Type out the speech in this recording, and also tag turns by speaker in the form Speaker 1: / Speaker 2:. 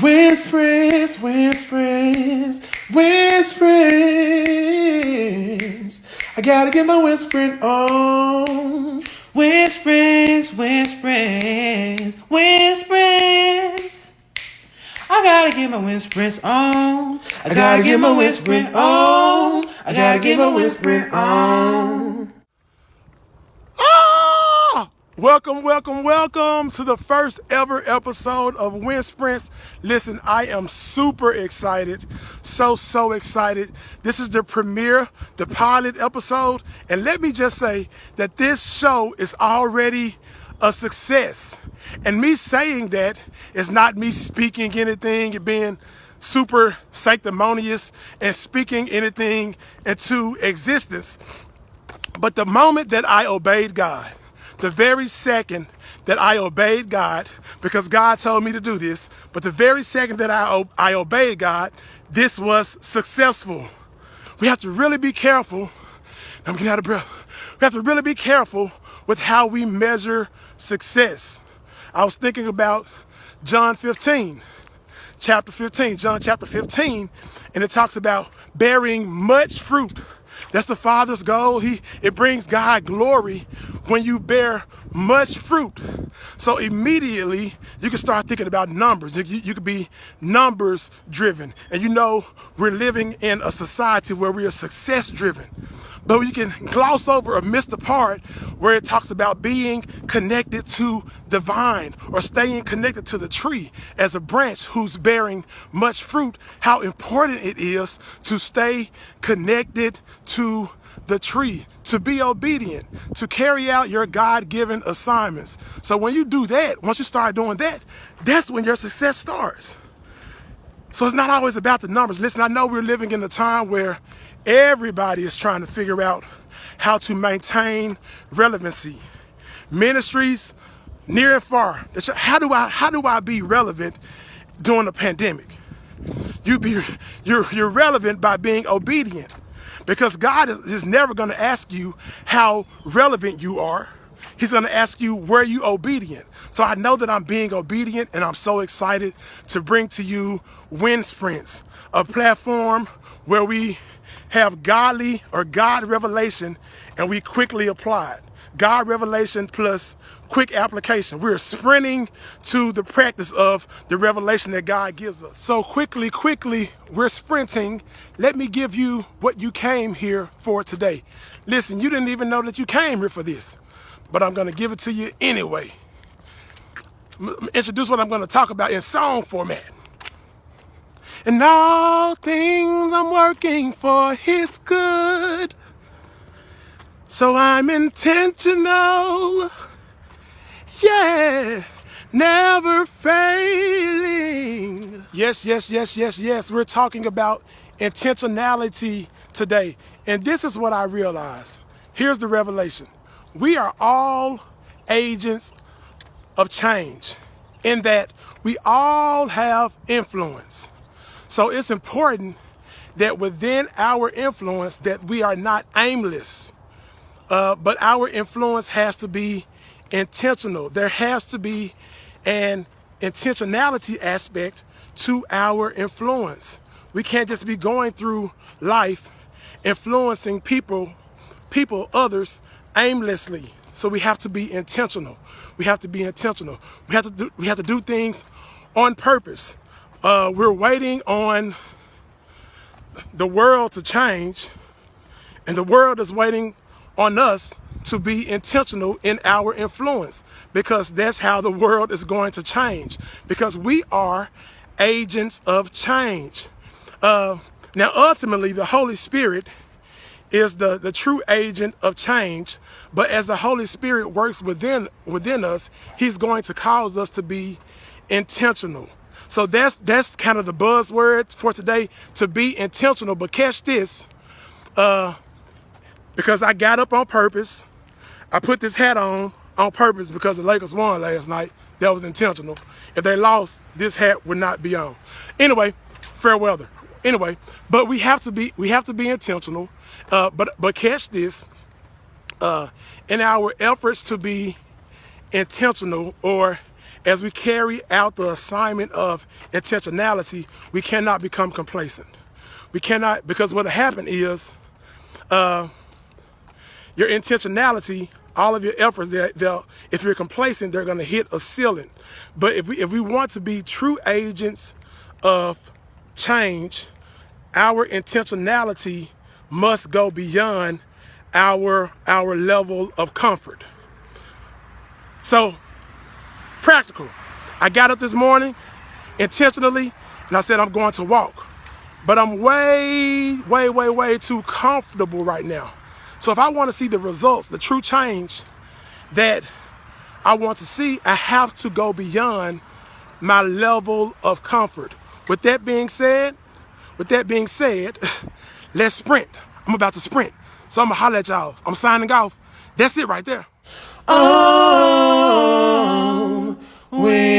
Speaker 1: Whispers, whispers, whispers. I gotta get my whispering on.
Speaker 2: Whispers, whispers, whispers. I gotta get my whispers on.
Speaker 1: I gotta get my whispering on. I gotta get my whispering on. Welcome, welcome, welcome to the first ever episode of Winsprints. Listen, I am super excited. So excited. This is the premiere, the pilot episode. And let me just say that this show is already a success. And me saying that is not me speaking anything and being super sanctimonious and speaking anything into existence. But the moment that I obeyed God, the very second that I obeyed God, because God told me to do this, but the very second that I obeyed God, this was successful. We have to really be careful. I'm getting out of breath. We have to really be careful with how we measure success. I was thinking about John chapter 15, and it talks about bearing much fruit. That's the Father's goal. It brings God glory when you bear much fruit. So immediately you can start thinking about numbers. You could be numbers driven. And you know we're living in a society where we are success driven. But you can gloss over or miss the part where it talks about being connected to the vine or staying connected to the tree as a branch who's bearing much fruit, how important it is to stay connected to the tree, to be obedient, to carry out your God-given assignments. So when you do that, once you start doing that, that's when your success starts. So it's not always about the numbers. Listen, I know we're living in a time where everybody is trying to figure out how to maintain relevancy. Ministries near and far. How do I be relevant during a pandemic? You're relevant by being obedient, because God is never going to ask you how relevant you are. He's going to ask you, were you obedient? So I know that I'm being obedient, and I'm so excited to bring to you Winsprints, a platform where we have godly or God revelation and we quickly apply it. God revelation plus quick application. We're sprinting to the practice of the revelation that God gives us. So quickly, we're sprinting. Let me give you what you came here for today. Listen, you didn't even know that you came here for this, but I'm going to give it to you anyway. Introduce what I'm going to talk about in song format. In all things I'm working for His good, so I'm intentional, yeah, never failing. Yes, we're talking about intentionality today. And this is what I realize. Here's the revelation. We are all agents of change in that we all have influence. So it's important that within our influence that we are not aimless, but our influence has to be intentional. There has to be an intentionality aspect to our influence. We can't just be going through life influencing others aimlessly. So we have to be intentional. We have to do things on purpose. We're waiting on the world to change, and the world is waiting on us to be intentional in our influence, because that's how the world is going to change, because we are agents of change. Now, ultimately, the Holy Spirit is the true agent of change, but as the Holy Spirit works within us, He's going to cause us to be intentional. So that's kind of the buzzword for today, to be intentional. But catch this, because I got up on purpose. I put this hat on purpose because the Lakers won last night. That was intentional. If they lost, this hat would not be on. Anyway, fair weather. Anyway, but we have to be intentional. But catch this, in our efforts to be intentional, or as we carry out the assignment of intentionality, we cannot become complacent. We cannot, because what will happen is your intentionality, all of your efforts, if you're complacent, they're going to hit a ceiling. But if we want to be true agents of change, our intentionality must go beyond our level of comfort. So, practical. I got up this morning intentionally, and I said I'm going to walk. But I'm way too comfortable right now. So if I want to see the results, the true change that I want to see, I have to go beyond my level of comfort. With that being said, let's sprint. I'm about to sprint. So I'm going to holler at y'all. I'm signing off. That's it right there.
Speaker 2: Oh, when